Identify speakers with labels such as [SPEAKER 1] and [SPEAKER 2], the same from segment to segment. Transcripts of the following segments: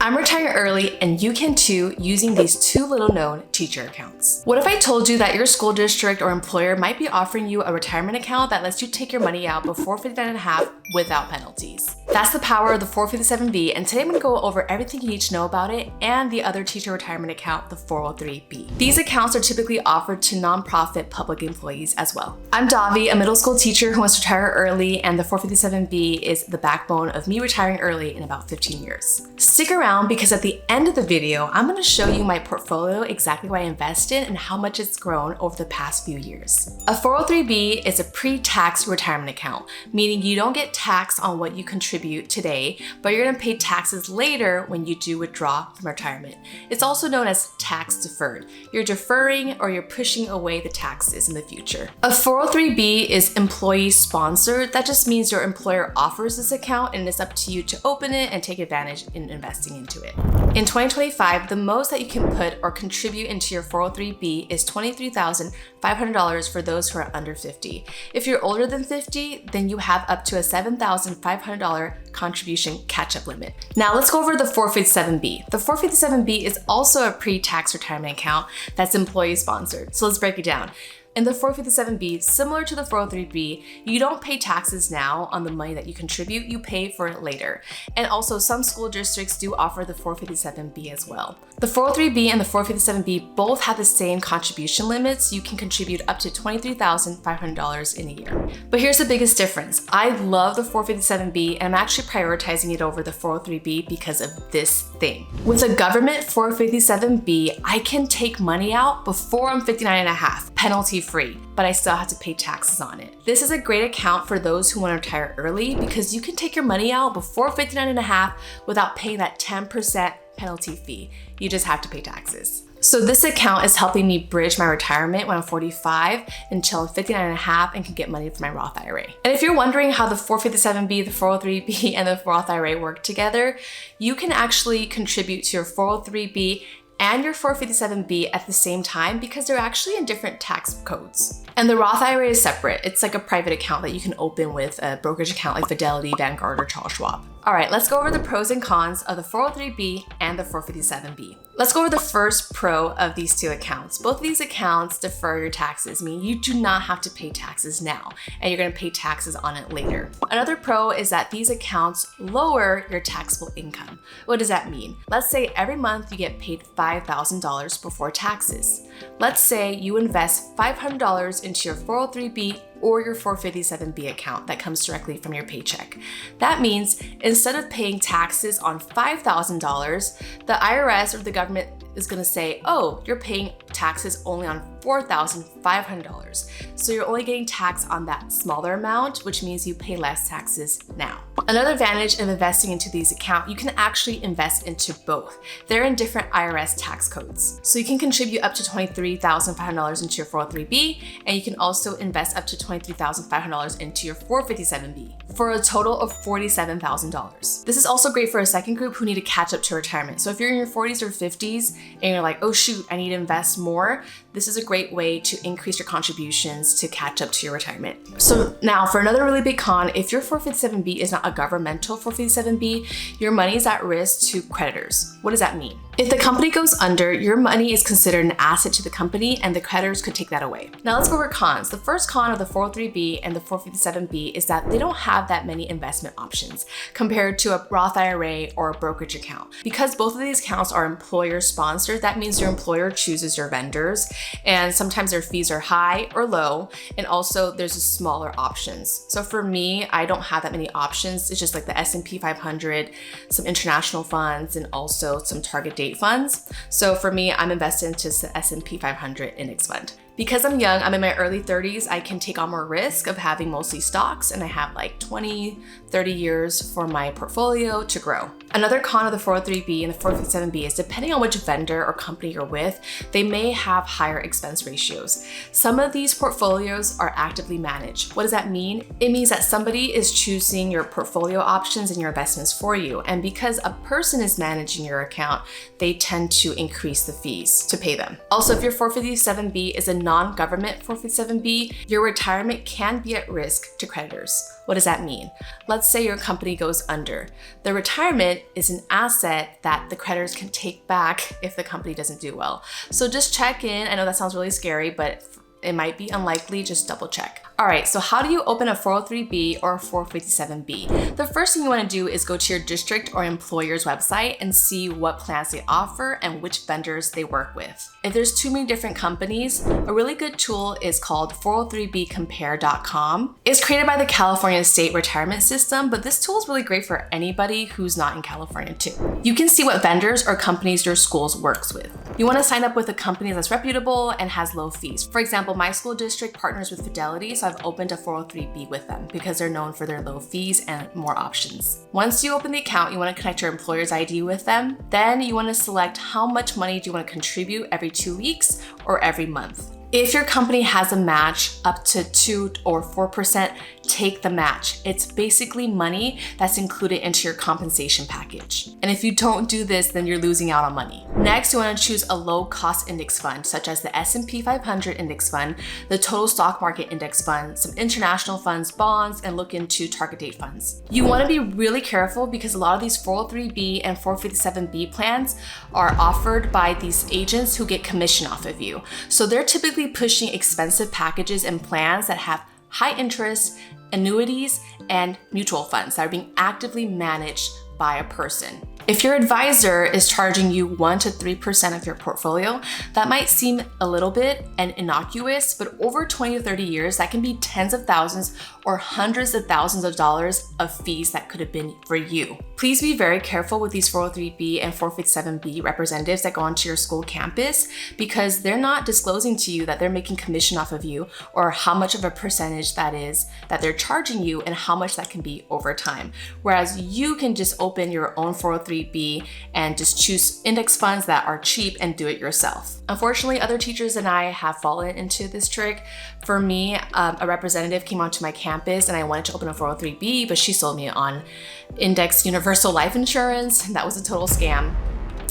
[SPEAKER 1] I'm retiring early and you can too using these two little known teacher accounts. What if I told you that your school district or employer might be offering you a retirement account that lets you take your money out before 59.5 without penalties? That's the power of the 457B, and today I'm going to go over everything you need to know about it and the other teacher retirement account, the 403B. These accounts are typically offered to nonprofit public employees as well. I'm Davi, a middle school teacher who wants to retire early, and the 457B is the backbone of me retiring early in about 15 years. Stick around because at the end of the video, I'm going to show you my portfolio, exactly what I invest in and how much it's grown over the past few years. A 403B is a pre-tax retirement account, meaning you don't get taxed on what you contribute today, but you're going to pay taxes later when you do withdraw from retirement. It's also known as tax deferred. You're deferring or you're pushing away the taxes in the future. A 403B is employee sponsored. That just means your employer offers this account and it's up to you to open it and take advantage in investing into it. In 2025, the most that you can put or contribute into your 403B is $23,500 for those who are under 50. If you're older than 50, then you have up to a $7,500 contribution catch-up limit. Now let's go over the 457B. The 457B is also a pre-tax retirement account that's employee sponsored. So let's break it down. In the 457B, similar to the 403B, you don't pay taxes now on the money that you contribute, you pay for it later. And also some school districts do offer the 457B as well. The 403B and the 457B both have the same contribution limits. You can contribute up to $23,500 in a year. But here's the biggest difference. I love the 457B and I'm actually prioritizing it over the 403B because of this thing. With a government 457B, I can take money out before I'm 59.5, penalty free, but I still have to pay taxes on it. This is a great account for those who want to retire early because you can take your money out before 59.5 without paying that 10% penalty fee. You just have to pay taxes. So this account is helping me bridge my retirement when I'm 45 until I'm 59.5 and can get money from my Roth IRA. And if you're wondering how the 457B, the 403B, and the Roth IRA work together, you can actually contribute to your 403B and your 457B at the same time because they're actually in different tax codes. And the Roth IRA is separate. It's like a private account that you can open with a brokerage account like Fidelity, Vanguard, or Charles Schwab. All right, let's go over the pros and cons of the 403B and the 457B. Let's go over the first pro of these two accounts. Both of these accounts defer your taxes, meaning you do not have to pay taxes now, and you're gonna pay taxes on it later. Another pro is that these accounts lower your taxable income. What does that mean? Let's say every month you get paid $5,000 before taxes. Let's say you invest $500 into your 403B or your 457B account that comes directly from your paycheck. That means instead of paying taxes on $5,000, the IRS or the government is gonna say, oh, you're paying taxes only on $4,500. So you're only getting taxed on that smaller amount, which means you pay less taxes now. Another advantage of investing into these accounts, you can actually invest into both. They're in different IRS tax codes. So you can contribute up to $23,500 into your 403B, and you can also invest up to $23,500 into your 457B for a total of $47,000. This is also great for a second group who need to catch up to retirement. So if you're in your 40s or 50s and you're like, oh shoot, I need to invest more, this is a great way to increase your contributions to catch up to your retirement. So now for another really big con, if your 457B is not a governmental 457B, your money is at risk to creditors. What does that mean? If the company goes under, your money is considered an asset to the company and the creditors could take that away. Now let's go over cons. The first con of the 403B and the 457B is that they don't have that many investment options compared to a Roth IRA or a brokerage account. Because both of these accounts are employer sponsored, that means your employer chooses your vendors, and sometimes their fees are high or low, and also there's smaller options. So for me, I don't have that many options. It's just like the S&P 500, some international funds, and also some target date funds. So for me, I'm invested into the S&P 500 index fund. Because I'm young, I'm in my early 30s, I can take on more risk of having mostly stocks, and I have like 20, 30 years for my portfolio to grow. Another con of the 403B and the 457B is depending on which vendor or company you're with, they may have higher expense ratios. Some of these portfolios are actively managed. What does that mean? It means that somebody is choosing your portfolio options and your investments for you. And because a person is managing your account, they tend to increase the fees to pay them. Also, if your 457B is a non-government 457B, your retirement can be at risk to creditors. What does that mean? Let's say your company goes under. The retirement is an asset that the creditors can take back if the company doesn't do well. So just check in. I know that sounds really scary, but it might be unlikely, just double check. All right, so how do you open a 403B or a 457B? The first thing you want to do is go to your district or employer's website and see what plans they offer and which vendors they work with. If there's too many different companies, a really good tool is called 403bcompare.com. It's created by the California State Retirement System, but this tool is really great for anybody who's not in California too. You can see what vendors or companies your schools works with. You want to sign up with a company that's reputable and has low fees. For example, my school district partners with Fidelity, so I've opened a 403B with them because they're known for their low fees and more options. Once you open the account, you want to connect your employer's ID with them. Then you want to select how much money do you want to contribute every 2 weeks or every month. If your company has a match up to 2 or 4%, take the match. It's basically money that's included into your compensation package. And if you don't do this, then you're losing out on money. Next, you want to choose a low-cost index fund, such as the S&P 500 index fund, the total stock market index fund, some international funds, bonds, and look into target date funds. You want to be really careful because a lot of these 403B and 457B plans are offered by these agents who get commission off of you. So they're typically pushing expensive packages and plans that have high interest, annuities, and mutual funds that are being actively managed by a person. If your advisor is charging you 1 to 3% of your portfolio, that might seem a little bit and innocuous, but over 20 to 30 years, that can be tens of thousands or hundreds of thousands of dollars of fees that could have been for you. Please be very careful with these 403B and 457B representatives that go onto your school campus because they're not disclosing to you that they're making commission off of you or how much of a percentage that is that they're charging you and how much that can be over time. Whereas you can just open your own 403B and just choose index funds that are cheap and do it yourself. Unfortunately, other teachers and I have fallen into this trick. For me, a representative came onto my campus and I wanted to open a 403B, but she sold me on indexed universal life insurance. That was a total scam.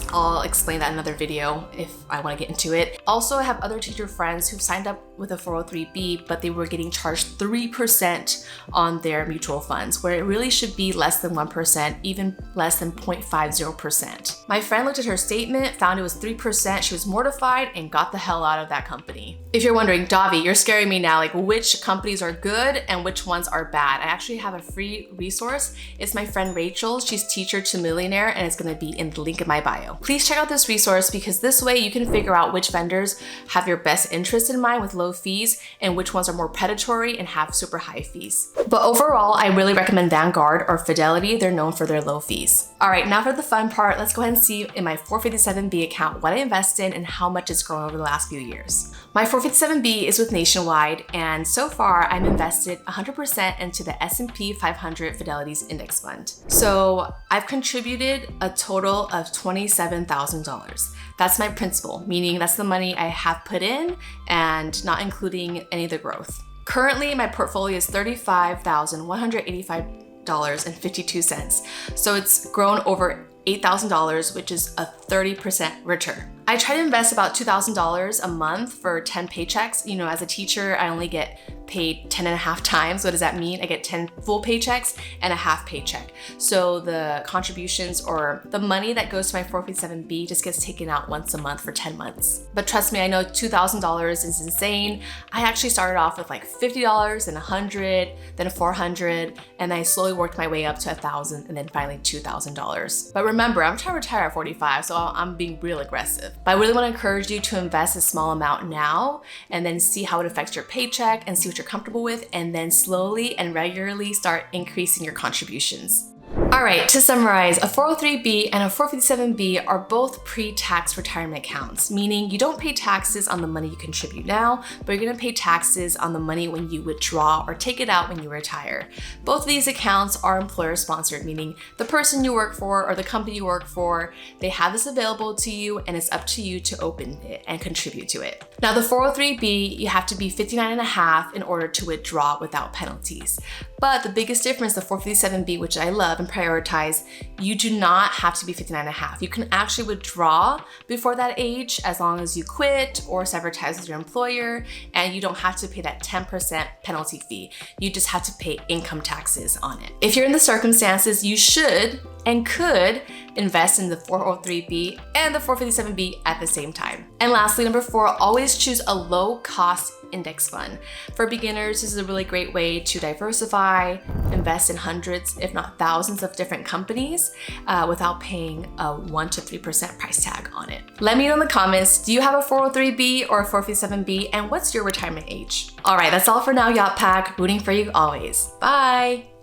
[SPEAKER 1] I'll explain that in another video if I want to get into it. Also, I have other teacher friends who've signed up with a 403B, but they were getting charged 3% on their mutual funds, where it really should be less than 1%, even less than 0.50%. My friend looked at her statement, found it was 3%. She was mortified and got the hell out of that company. If you're wondering, Davi, you're scaring me now, like which companies are good and which ones are bad. I actually have a free resource. It's my friend Rachel. She's Teacher to Millionaire, and it's going to be in the link in my bio. Please check out this resource because this way you can figure out which vendors have your best interest in mind with low fees and which ones are more predatory and have super high fees. But overall, I really recommend Vanguard or Fidelity. They're known for their low fees. All right, now for the fun part, let's go ahead and see in my 457B account what I invest in and how much it's grown over the last few years. My 457B is with Nationwide, and so far I'm invested 100% into the S&P 500 Fidelity's index fund. So I've contributed a total of $27,000. That's my principal, meaning that's the money I have put in and not including any of the growth. Currently, my portfolio is $35,185.52. So it's grown over $8,000, which is a 30% return. I try to invest about $2,000 a month for 10 paychecks. You know, as a teacher, I only get paid 10 and a half times. What does that mean? I get 10 full paychecks and a half paycheck. So the contributions or the money that goes to my 457B just gets taken out once a month for 10 months. But trust me, I know $2,000 is insane. I actually started off with like $50, then $100, then $400, and I slowly worked my way up to $1,000 and then finally $2,000. But remember, I'm trying to retire at 45, so I'm being real aggressive. But I really want to encourage you to invest a small amount now and then see how it affects your paycheck and see what you're comfortable with, and then slowly and regularly start increasing your contributions. All right, to summarize, a 403B and a 457B are both pre-tax retirement accounts, meaning you don't pay taxes on the money you contribute now, but you're gonna pay taxes on the money when you withdraw or take it out when you retire. Both of these accounts are employer sponsored, meaning the person you work for or the company you work for, they have this available to you and it's up to you to open it and contribute to it. Now the 403B, you have to be 59 and a half in order to withdraw without penalties. But the biggest difference, the 457B, which I love and prioritize prioritize, you do not have to be 59 and a half. You can actually withdraw before that age as long as you quit or sever ties with your employer, and you don't have to pay that 10% penalty fee. You just have to pay income taxes on it. If you're in the circumstances, you should and could invest in the 403b and the 457b at the same time. And lastly, number 4, always choose a low-cost index fund. For beginners, this is a really great way to diversify, invest in hundreds, if not thousands of different companies without paying a 1 to 3% price tag on it. Let me know in the comments, do you have a 403b or a 457b, and what's your retirement age? All right, that's all for now, Yacht Pack. Rooting for you always. Bye.